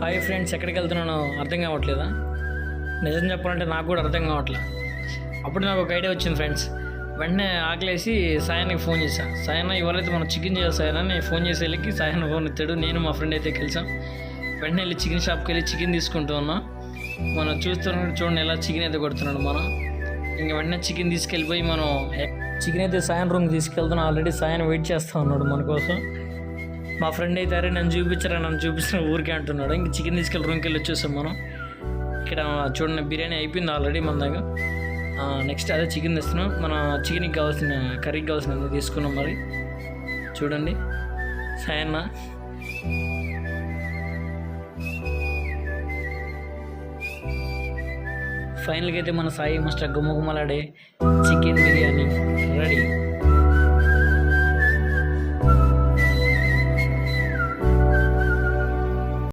Hi friends, ఎక్కడికి వెళ్తున్నానో అర్థం కావట్లేదా? నిజం చెప్పాలంటే నాకు కూడా అర్థం కావట్లే. అప్పుడు నాకు ఒక ఐడియా వచ్చింది ఫ్రెండ్స్. వెంటనే ఆకలేసి సాయానికి ఫోన్ చేశాను. సాయన్న ఇవాళైతే మనం చికెన్ చేయాలి సాయన అని ఫోన్ చేసి వెళ్ళి సాయన్న ఫోన్ ఎత్తాడు. నేను మా ఫ్రెండ్ అయితే కలిసాం. వెంటనే వెళ్ళి చికెన్ షాప్కి వెళ్ళి చికెన్ తీసుకుంటూ ఉన్నాం. మనం చూస్తున్నాడు, చూడండి ఎలా చికెన్ అయితే కొడుతున్నాడు మనం. ఇంకా వెంటనే చికెన్ తీసుకెళ్ళిపోయి మనం చికెన్ అయితే సాయన్ రూమ్కి తీసుకెళ్తున్నాం. ఆల్రెడీ సాయన్ వెయిట్ చేస్తూ ఉన్నాడు మన కోసం. మా ఫ్రెండ్ అయితే అరే నన్ను చూపించిన ఊరికే అంటున్నాడు. ఇంక చికెన్ తీసుకెళ్ళి రూమ్కి వెళ్ళి వచ్చేసాం మనం. ఇక్కడ చూడండి బిర్యానీ అయిపోయింది ఆల్రెడీ మన దగ్గర. నెక్స్ట్ అదే చికెన్ తెస్తున్నాం. మన చికెన్కి కావాల్సిన కర్రీకి కావాల్సిన తీసుకున్నాం. మరి చూడండి సాయన్న ఫైనల్గా అయితే మన సాయి మాస్టర్ గుమ్మగుమ్మలాడే చికెన్ బిర్యానీ రెడీ.